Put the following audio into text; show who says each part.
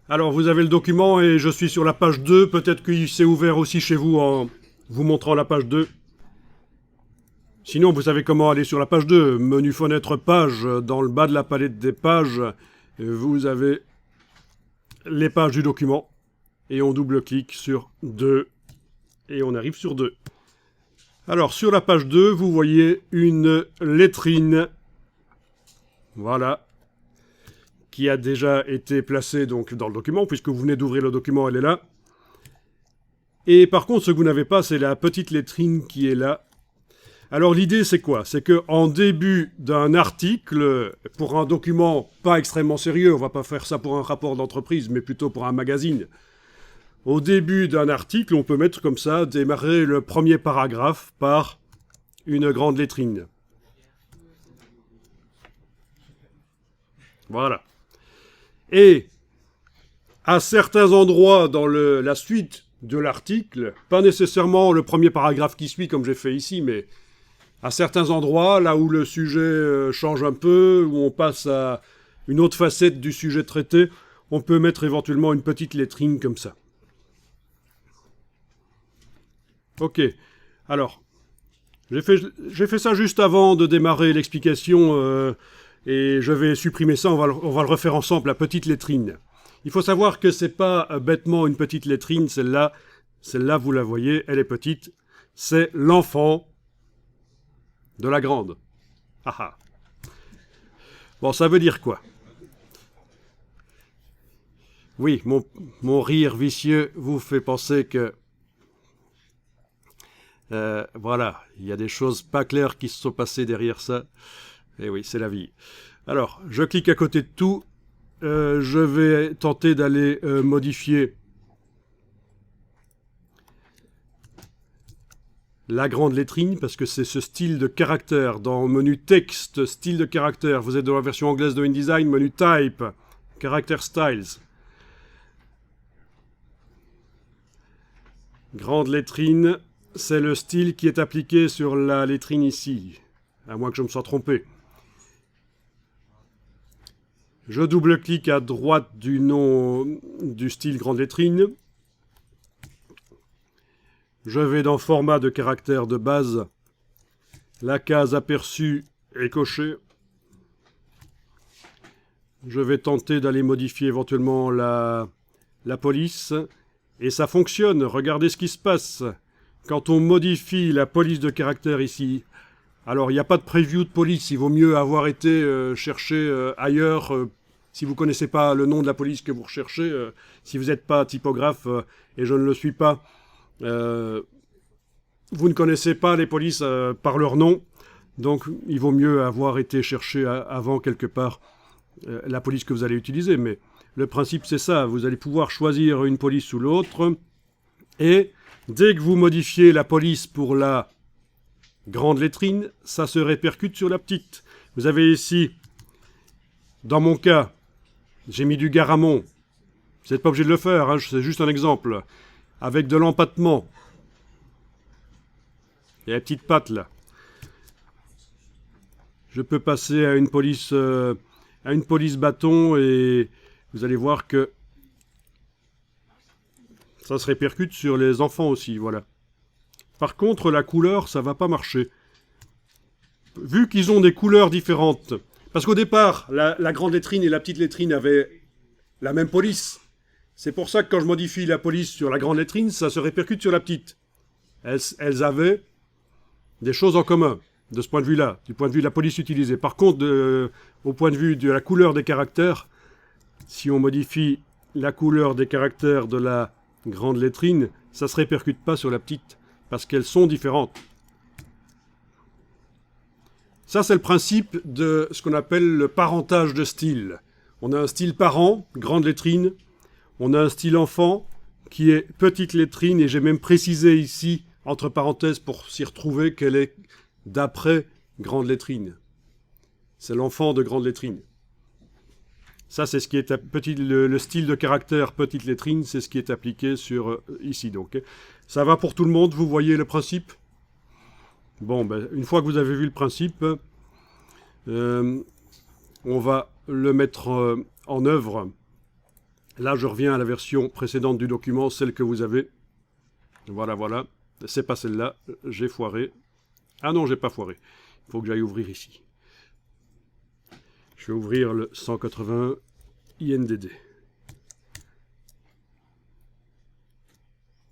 Speaker 1: Alors, vous avez le document et je suis sur la page 2. Peut-être qu'il s'est ouvert aussi chez vous en vous montrant la page 2. Sinon, vous savez comment aller sur la page 2. Menu fenêtre page, dans le bas de la palette des pages, vous avez les pages du document. Et on double-clique sur 2. Et on arrive sur 2. Alors, sur la page 2, vous voyez une lettrine. Voilà. Qui a déjà été placée donc, dans le document, puisque vous venez d'ouvrir le document, elle est là. Et par contre, ce que vous n'avez pas, c'est la petite lettrine qui est là. Alors l'idée, c'est quoi? C'est qu'en début d'un article, pour un document pas extrêmement sérieux, on va pas faire ça pour un rapport d'entreprise, mais plutôt pour un magazine, au début d'un article, on peut mettre comme ça, démarrer le premier paragraphe par une grande lettrine. Voilà. Et à certains endroits dans la suite de l'article, pas nécessairement le premier paragraphe qui suit comme j'ai fait ici, mais à certains endroits, là où le sujet change un peu, où on passe à une autre facette du sujet traité, on peut mettre éventuellement une petite lettrine comme ça. Ok, alors, j'ai fait ça juste avant de démarrer l'explication, et je vais supprimer ça, on va le refaire ensemble, la petite lettrine. Il faut savoir que c'est pas bêtement une petite lettrine, celle-là, vous la voyez, elle est petite, c'est l'enfant de la grande. Ah ah. Bon, ça veut dire quoi? Oui, mon rire vicieux vous fait penser que... voilà, il y a des choses pas claires qui se sont passées derrière ça. Et oui, c'est la vie. Alors, je clique à côté de tout. Je vais tenter d'aller modifier la grande lettrine, parce que c'est ce style de caractère. Dans menu texte, style de caractère, vous êtes dans la version anglaise de InDesign, menu type, character styles. Grande lettrine, c'est le style qui est appliqué sur la lettrine ici, à moins que je me sois trompé. Je double-clique à droite du nom du style grande lettrine. Je vais dans format de caractère de base. La case aperçue est cochée. Je vais tenter d'aller modifier éventuellement la police. Et ça fonctionne. Regardez ce qui se passe. Quand on modifie la police de caractère ici, alors il n'y a pas de preview de police. Il vaut mieux avoir été chercher ailleurs. Si vous ne connaissez pas le nom de la police que vous recherchez, si vous n'êtes pas typographe, et je ne le suis pas, vous ne connaissez pas les polices par leur nom, donc il vaut mieux avoir été chercher avant quelque part la police que vous allez utiliser. Mais le principe c'est ça, vous allez pouvoir choisir une police ou l'autre, et dès que vous modifiez la police pour la grande lettrine, ça se répercute sur la petite. Vous avez ici, dans mon cas, j'ai mis du Garamond. Vous n'êtes pas obligé de le faire, hein, c'est juste un exemple. Avec de l'empattement. Il y a la petite patte là. Je peux passer à une police bâton et vous allez voir que ça se répercute sur les enfants aussi, voilà. Par contre, la couleur, ça va pas marcher. Vu qu'ils ont des couleurs différentes, parce qu'au départ, la grande lettrine et la petite lettrine avaient la même police. C'est pour ça que quand je modifie la police sur la grande lettrine, ça se répercute sur la petite. Elles avaient des choses en commun, de ce point de vue-là, du point de vue de la police utilisée. Par contre, au point de vue de la couleur des caractères, si on modifie la couleur des caractères de la grande lettrine, ça ne se répercute pas sur la petite, parce qu'elles sont différentes. Ça, c'est le principe de ce qu'on appelle le parentage de style. On a un style parent, grande lettrine. On a un style enfant, qui est petite lettrine. Et j'ai même précisé ici, entre parenthèses, pour s'y retrouver, qu'elle est d'après grande lettrine. C'est l'enfant de grande lettrine. Ça, c'est ce qui est le style de caractère petite lettrine, c'est ce qui est appliqué sur ici. Donc, ça va pour tout le monde, vous voyez le principe? Bon, ben, une fois que vous avez vu le principe, on va le mettre en œuvre Là, je reviens à la version précédente du document, celle que vous avez. Voilà, voilà. C'est pas celle-là. J'ai foiré. Ah non, j'ai pas foiré. Il faut que j'aille ouvrir ici. Je vais ouvrir le 180 INDD.